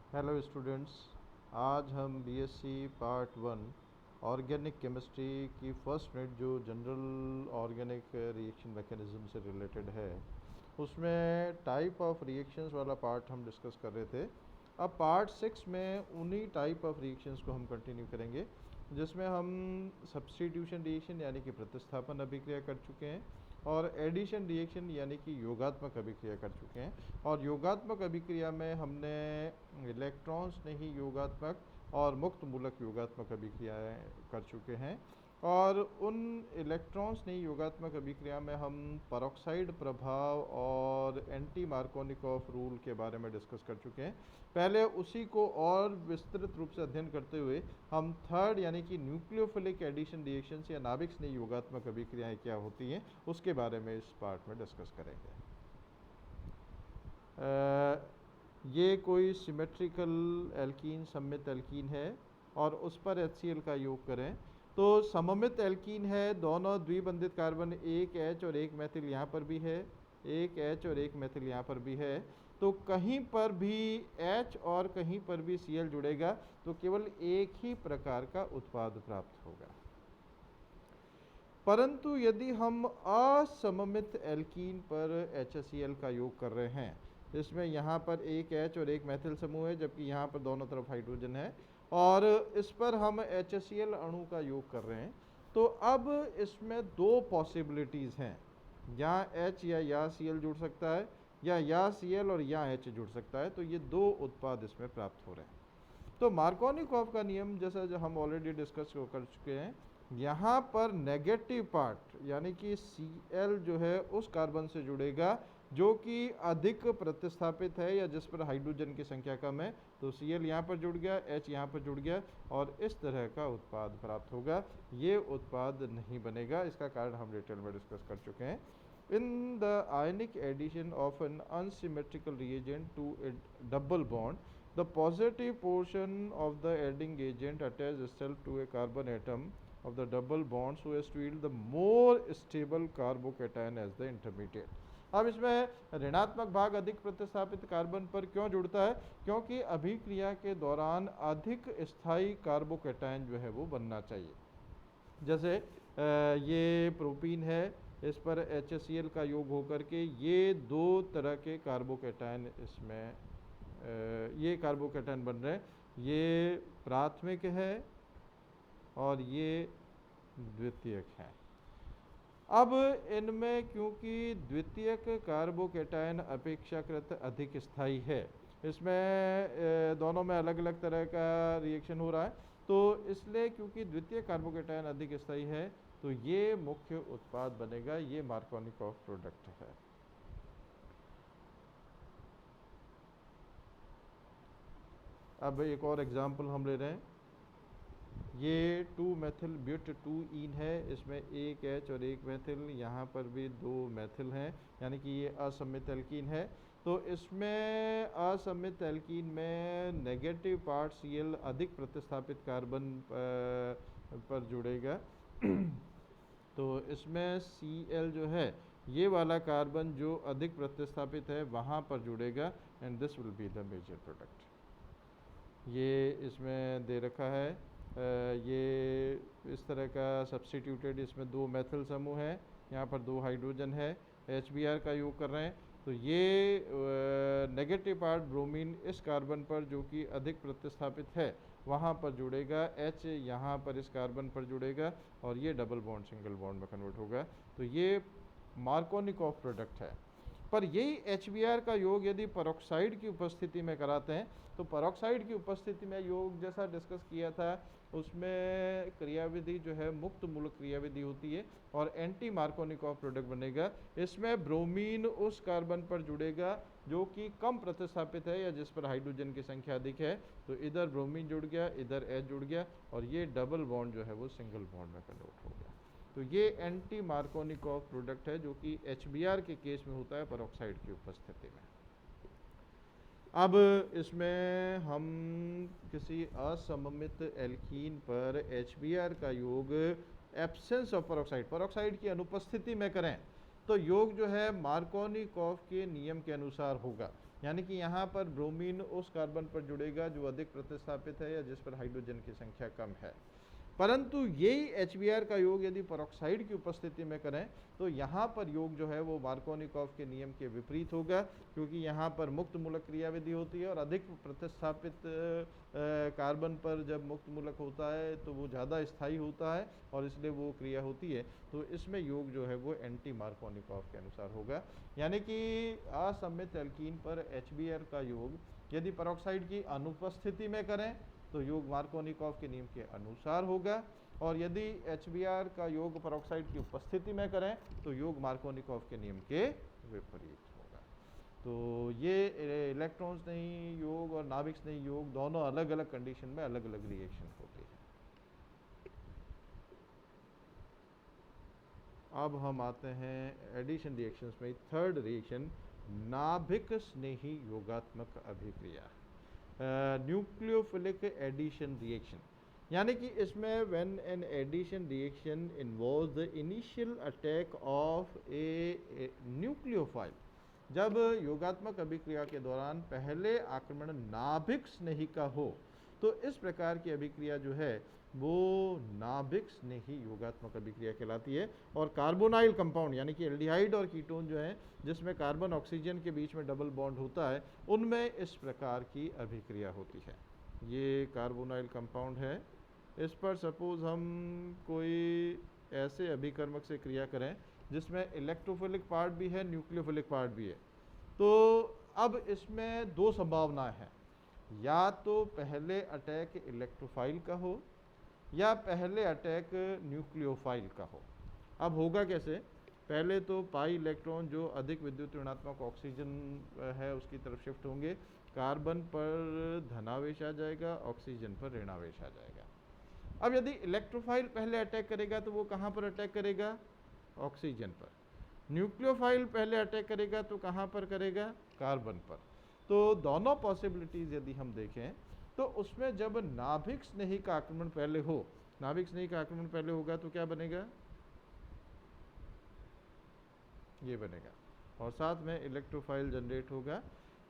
Hello students. आज हम BSc part 1 organic chemistry की फर्स्ट यूनिट जो जनरल ऑर्गेनिक रिएक्शन मैकेनिज्म से रिलेटेड है उसमें टाइप ऑफ रिएक्शंस वाला पार्ट हम डिस्कस कर रहे थे। अब पार्ट 6 में उन्हीं टाइप ऑफ रिएक्शंस को हम कंटिन्यू करेंगे जिसमें हम सब्स्टिट्यूशन रिएक्शन यानी कि प्रतिस्थापन अभिक्रिया कर चुके हैं और एडिशन रिएक्शन यानी कि योगात्मक अभिक्रिया कर चुके हैं। और योगात्मक अभिक्रिया में हमने इलेक्ट्रॉन्स ने ही योगात्मक और मुक्त मूलक योगात्मक अभिक्रियाएं कर चुके हैं। और उन इलेक्ट्रॉन्स ने योगात्मक अभिक्रिया में हम परऑक्साइड प्रभाव और एंटी मार्कोनिकॉफ रूल के बारे में डिस्कस कर चुके हैं। पहले उसी को और विस्तृत रूप से अध्ययन करते हुए हम थर्ड यानी कि न्यूक्लियोफिलिक एडिशन रिएक्शंस या नाभिक स्नेही योगात्मक अभिक्रियाएं क्या होती हैं उसके बारे में इस पार्ट में डिस्कस करेंगे। ये कोई सिमेट्रिकल एल्कीन सममित एल्कीन है और उस पर HCl का योग करें तो सममित एल्कीन है, दोनों द्विबंधित कार्बन एक H और एक मेथिल यहाँ पर भी है, एक H और एक मेथिल यहाँ पर भी है। तो कहीं पर भी H और कहीं पर भी Cl जुड़ेगा तो केवल एक ही प्रकार का उत्पाद प्राप्त होगा। परंतु यदि हम असममित एल्कीन पर HCl का योग कर रहे हैं, इसमें यहाँ पर एक H और एक मेथिल समूह है जबकि यहाँ पर दोनों तरफ हाइड्रोजन है और इस पर हम HCl अणु का योग कर रहे हैं, तो अब इसमें दो पॉसिबिलिटीज़ हैं, यहाँ H या यहाँ Cl जुड़ सकता है या यहाँ Cl और यहाँ H जुड़ सकता है। तो ये दो उत्पाद इसमें प्राप्त हो रहे हैं। तो मार्कोनिकॉफ का नियम जैसा जो हम ऑलरेडी डिस्कस कर चुके हैं, यहाँ पर नेगेटिव पार्ट यानी कि Cl जो है उस कार्बन से जुड़ेगा जो कि अधिक प्रतिस्थापित है या जिस पर हाइड्रोजन की संख्या कम है। तो Cl यहाँ पर जुड़ गया, H यहाँ पर जुड़ गया और इस तरह का उत्पाद प्राप्त होगा। ये उत्पाद नहीं बनेगा, इसका कारण हम डिटेल में डिस्कस कर चुके हैं। In the ionic addition of an unsymmetrical reagent to a double bond, the positive portion of the adding agent attaches itself to a carbon atom of the double bond so as to yield the more stable carbocation as the intermediate. अब इसमें ऋणात्मक भाग अधिक प्रतिस्थापित carbon पर क्यों जुड़ता है? क्योंकि अभिक्रिया के दौरान अधिक स्थायी कार्बोकेटायन जो है वो बनना चाहिए। जैसे ये प्रोपीन है, इस पर HCl का योग होकर के ये दो तरह के कार्बोकेटायन इसमें ये कार्बोकेटायन बन रहे हैं। ये प्राथमिक है और ये द्वितीयक है। अब इनमें क्योंकि द्वितीयक कार्बोकेटायन अपेक्षाकृत अधिक स्थायी है, इसमें दोनों में अलग अलग तरह का रिएक्शन हो रहा है, तो इसलिए क्योंकि द्वितीय कार्बोकेटायन अधिक स्थायी है तो ये मुख्य उत्पाद बनेगा, ये मार्कोनिकॉफ प्रोडक्ट है। अब एक और एग्जांपल हम ले रहे हैं। ये 2 मेथिल ब्यूट 2 ईन है, इसमें एक H और एक मेथिल, यहाँ पर भी दो मेथिल हैं यानी कि ये असममित एल्कीन है। तो इसमें असममित एल्कीन में नेगेटिव पार्ट Cl अधिक प्रतिस्थापित कार्बन पर जुड़ेगा तो इसमें Cl जो है ये वाला कार्बन जो अधिक प्रतिस्थापित है वहाँ पर जुड़ेगा and this will be the major product. ये इसमें दे रखा है, ये इस तरह का सब्स्टिट्यूटेड, इसमें दो मेथिल समूह है, यहाँ पर दो हाइड्रोजन है, HBr का योग कर रहे हैं। तो ये नेगेटिव पार्ट ब्रोमीन इस कार्बन पर जो कि अधिक प्रतिस्थापित है वहाँ पर जुड़ेगा, H यहाँ पर इस कार्बन पर जुड़ेगा और ये डबल बॉन्ड सिंगल बॉन्ड में कन्वर्ट होगा। तो ये मार्कोनिकॉफ प्रोडक्ट है। पर यही HBr का योग यदि पेरोक्साइड की उपस्थिति में कराते हैं तो पेरोक्साइड की उपस्थिति में योग जैसा डिस्कस किया था उसमें क्रियाविधि जो है मुक्त मूलक क्रियाविधि होती है और एंटी मार्कोनिकॉफ प्रोडक्ट बनेगा। इसमें ब्रोमीन उस कार्बन पर जुड़ेगा जो कि कम प्रतिस्थापित है या जिस पर हाइड्रोजन की संख्या अधिक है। तो इधर ब्रोमीन जुड़ गया, इधर H जुड़ गया और ये डबल बॉन्ड जो है वो सिंगल बॉन्ड में कन्वर्ट हो गया। तो ये एंटी मार्कोनिकॉफ प्रोडक्ट है जो कि HBr के केस में होता है पेरोक्साइड की उपस्थिति में। अब इसमें हम किसी असममित एल्कीन पर HBr का योग एब्सेंस ऑफ पेरोक्साइड की अनुपस्थिति में करें तो योग जो है मार्कोनिकॉफ के नियम के अनुसार होगा, यानी कि यहाँ पर ब्रोमीन उस कार्बन पर जुड़ेगा जो अधिक प्रतिस्थापित है या जिस पर हाइड्रोजन की संख्या कम है। परंतु यही HBr का योग यदि पेरोक्साइड की उपस्थिति में करें तो यहाँ पर योग जो है वो मार्कोनिकॉफ के नियम के विपरीत होगा, क्योंकि यहाँ पर मुक्त मूलक क्रियाविधि होती है और अधिक प्रतिस्थापित कार्बन पर जब मुक्त मूलक होता है तो वो ज़्यादा स्थायी होता है और इसलिए वो क्रिया होती है। तो इसमें योग जो है वो एंटी मार्कोनिकॉफ के अनुसार होगा, यानी कि असममित एल्कीन पर HBr का योग यदि पेरोक्साइड की अनुपस्थिति में करें तो योग मार्कोनिकॉफ के नियम के अनुसार होगा, और यदि HBr का योग पेरोक्साइड की उपस्थिति में करें तो योग मार्कोनिकॉफ के नियम के विपरीत होगा। तो ये इलेक्ट्रॉन्स नहीं योग और नाभिक्स नहीं योग दोनों अलग अलग कंडीशन में अलग अलग रिएक्शन होते हैं। अब हम आते हैं एडिशन रिएक्शंस में थर्ड रिएक्शन, नाभिक स्नेही योगात्मक अभिक्रिया, न्यूक्लियोफिलिक एडिशन रिएक्शन, यानी कि इसमें when an addition reaction involves the initial attack of a nucleophile, जब योगात्मक अभिक्रिया के दौरान पहले आक्रमण नाभिक स्नेही का हो तो इस प्रकार की अभिक्रिया जो है वो नाभिक स्नेही योगात्मक अभिक्रिया कहलाती है। और कार्बोनाइल कंपाउंड यानी कि एल्डिहाइड और कीटोन जो है जिसमें कार्बन ऑक्सीजन के बीच में डबल बॉन्ड होता है उनमें इस प्रकार की अभिक्रिया होती है। ये कार्बोनाइल कंपाउंड है, इस पर सपोज हम कोई ऐसे अभिकर्मक से क्रिया करें जिसमें इलेक्ट्रोफिलिक पार्ट भी है न्यूक्लियोफिलिक पार्ट भी है, तो अब इसमें दो संभावनाएं हैं, या तो पहले अटैक इलेक्ट्रोफाइल का हो या पहले अटैक न्यूक्लियोफाइल का हो। अब होगा कैसे, पहले तो पाई इलेक्ट्रॉन जो अधिक विद्युत ऋणात्मक ऑक्सीजन है उसकी तरफ शिफ्ट होंगे, कार्बन पर धनावेश आ जाएगा, ऑक्सीजन पर ऋणावेश आ जाएगा। अब यदि इलेक्ट्रोफाइल पहले अटैक करेगा तो वो कहाँ पर अटैक करेगा, ऑक्सीजन पर। न्यूक्लियोफाइल पहले अटैक करेगा तो कहाँ पर करेगा, कार्बन पर। तो दोनों पॉसिबिलिटीज यदि हम देखें तो उसमें जब नाभिक स्नेही का आक्रमण पहले हो, नाभिक स्नेही का आक्रमण पहले होगा तो क्या बनेगा, ये बनेगा, और साथ में इलेक्ट्रोफाइल जनरेट होगा।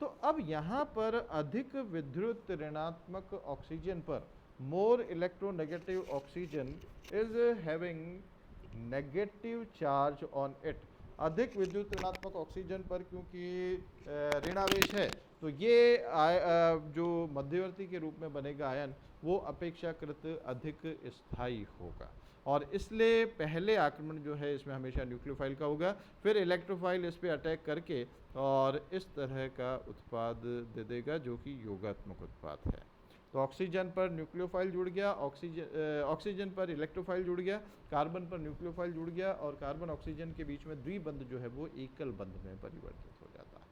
तो अब यहाँ पर अधिक विद्युत ऋणात्मक ऑक्सीजन पर more electronegative oxygen is having negative charge on it, अधिक विद्युत ऋणात्मक ऑक्सीजन पर क्योंकि ऋणावेश है तो ये जो मध्यवर्ती के रूप में बनेगा आयन वो अपेक्षाकृत अधिक स्थायी होगा, और इसलिए पहले आक्रमण जो है इसमें हमेशा न्यूक्लियोफाइल का होगा, फिर इलेक्ट्रोफाइल इस पे अटैक करके और इस तरह का उत्पाद दे देगा जो कि योगात्मक उत्पाद है। तो ऑक्सीजन पर न्यूक्लियोफाइल जुड़ गया, ऑक्सीजन पर इलेक्ट्रोफाइल जुड़ गया, कार्बन पर न्यूक्लियोफाइल जुड़ गया, और कार्बन ऑक्सीजन के बीच में द्विबंध जो है वो एकल बंध में परिवर्तित हो जाता है।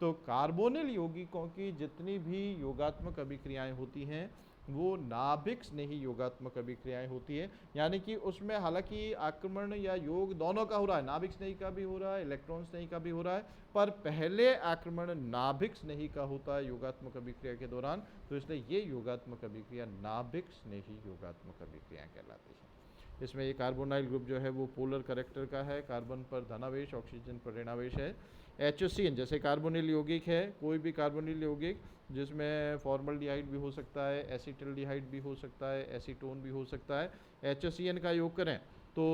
तो कार्बोनिल यौगिकों की जितनी भी योगात्मक अभिक्रियाएं होती हैं वो नाभिक स्नेही योगात्मक अभिक्रियाएं होती है, यानी कि उसमें हालांकि आक्रमण या योग दोनों का हो रहा है, नाभिक स्नेही का भी हो रहा है, इलेक्ट्रॉन स्नेही का भी हो रहा है, पर पहले आक्रमण नाभिक स्नेही का होता है योगात्मक अभिक्रिया के दौरान, तो इसलिए ये योगात्मक अभिक्रिया नाभिक स्नेही योगात्मक अभिक्रियाएं कहलाती है। इसमें ये कार्बोनाइल ग्रुप जो है वो पोलर करेक्टर का है, कार्बन पर धनावेश ऑक्सीजन पर ऋणावेश है। HCN जैसे कार्बोनिल यौगिक है, कोई भी कार्बोनिल यौगिक जिसमें फॉर्मल्डिहाइड भी हो सकता है, एसिटल्डिहाइड भी हो सकता है, एसीटोन भी हो सकता है, HCN का योग करें तो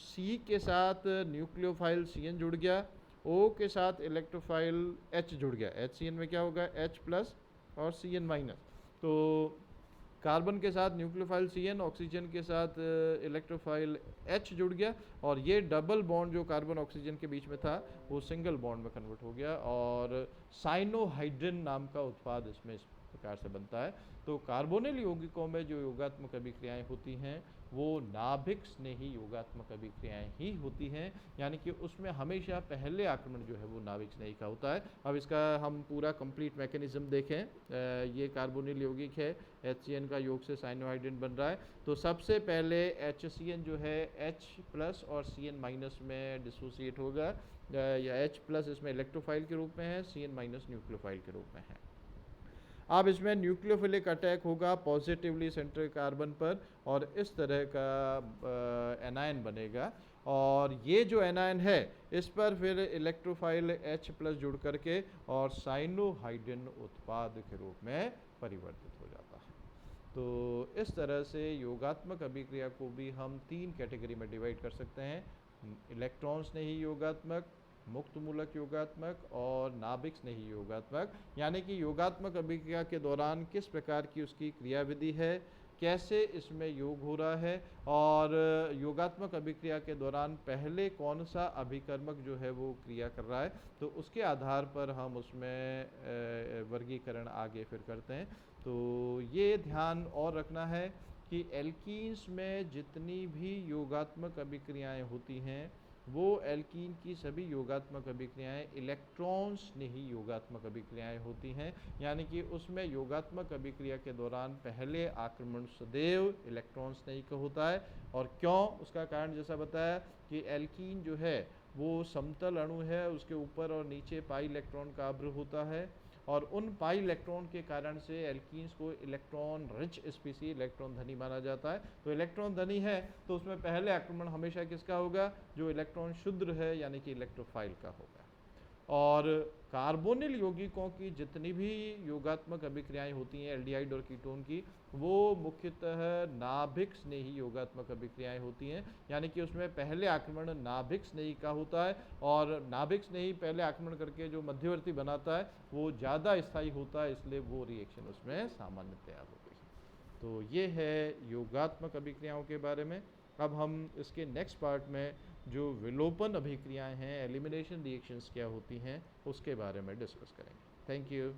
C के साथ न्यूक्लियोफाइल CN जुड़ गया, O के साथ इलेक्ट्रोफाइल H जुड़ गया, HCN में क्या होगा H+ और CN-, तो कार्बन के साथ न्यूक्लियोफाइल CN, ऑक्सीजन के साथ इलेक्ट्रोफाइल H जुड़ गया, और ये डबल बॉन्ड जो कार्बन ऑक्सीजन के बीच में था वो सिंगल बॉन्ड में कन्वर्ट हो गया, और साइनोहाइड्रिन नाम का उत्पाद इसमें इस प्रकार से बनता है। तो कार्बोनिल यौगिकों में जो योगात्मक अभिक्रियाएं होती हैं वो नाभिक स्नेही योगात्मक अभिक्रियाएं ही होती हैं, यानी कि उसमें हमेशा पहले आक्रमण जो है वो नाभिक स्नेही का होता है। अब इसका हम पूरा कंप्लीट मैकेनिज्म देखें, ये कार्बोनिल यौगिक है, HCN का योग से साइनोहाइड्रिन बन रहा है, तो सबसे पहले HCN जो है H+ और CN- में डिसोसिएट होगा, या H+ इसमें इलेक्ट्रोफाइल के रूप में है, CN- न्यूक्लियोफाइल के रूप में है। अब इसमें न्यूक्लियोफिलिक अटैक होगा पॉजिटिवली सेंट्रल कार्बन पर, और इस तरह का एनायन बनेगा, और ये जो एनायन है इस पर फिर इलेक्ट्रोफाइल H+ जुड़ करके और साइनोहाइड्रिन उत्पाद के रूप में परिवर्तित हो जाता है। तो इस तरह से योगात्मक अभिक्रिया को भी हम 3 कैटेगरी में डिवाइड कर सकते हैं, इलेक्ट्रॉन स्नेही योगात्मक, मुक्त मूलक योगात्मक और नाभिक स्नेही योगात्मक। यानी कि योगात्मक अभिक्रिया के दौरान किस प्रकार की उसकी क्रियाविधि है, कैसे इसमें योग हो रहा है, और योगात्मक अभिक्रिया के दौरान पहले कौन सा अभिकर्मक जो है वो क्रिया कर रहा है, तो उसके आधार पर हम उसमें वर्गीकरण आगे फिर करते हैं। तो ये ध्यान और रखना है कि एल्कीन्स में जितनी भी योगात्मक अभिक्रियाएं होती हैं वो एल्कीन की सभी योगात्मक अभिक्रियाएं इलेक्ट्रॉन स्नेही योगात्मक अभिक्रियाएं होती हैं। यानी कि उसमें योगात्मक अभिक्रिया के दौरान पहले आक्रमण सदैव इलेक्ट्रॉन स्नेही का होता है। और क्यों, उसका कारण जैसा बताया कि एल्कीन जो है वो समतल अणु है, उसके ऊपर और नीचे पाई इलेक्ट्रॉन का आव्र होता है, और उन पाई इलेक्ट्रॉन के कारण से एल्कीन्स को इलेक्ट्रॉन रिच स्पीसी, इलेक्ट्रॉन धनी माना जाता है। तो इलेक्ट्रॉन धनी है तो उसमें पहले आक्रमण हमेशा किसका होगा, जो इलेक्ट्रॉन शुद्र है यानी कि इलेक्ट्रोफाइल का होगा। और कार्बोनिल यौगिकों की जितनी भी योगात्मक अभिक्रियाएं होती हैं एल्डिहाइड और कीटोन की, वो मुख्यतः नाभिक स्नेही योगात्मक अभिक्रियाएं होती हैं। यानी कि उसमें पहले आक्रमण नाभिक स्नेही का होता है, और नाभिक स्नेही पहले आक्रमण करके जो मध्यवर्ती बनाता है वो ज़्यादा स्थायी होता है, इसलिए वो रिएक्शन उसमें सामान्य तैयार होती है। तो ये है योगात्मक अभिक्रियाओं के बारे में। अब हम इसके नेक्स्ट पार्ट में जो विलोपन अभिक्रियाएं हैं, एलिमिनेशन रिएक्शंस क्या होती हैं, उसके बारे में डिस्कस करेंगे। Thank you.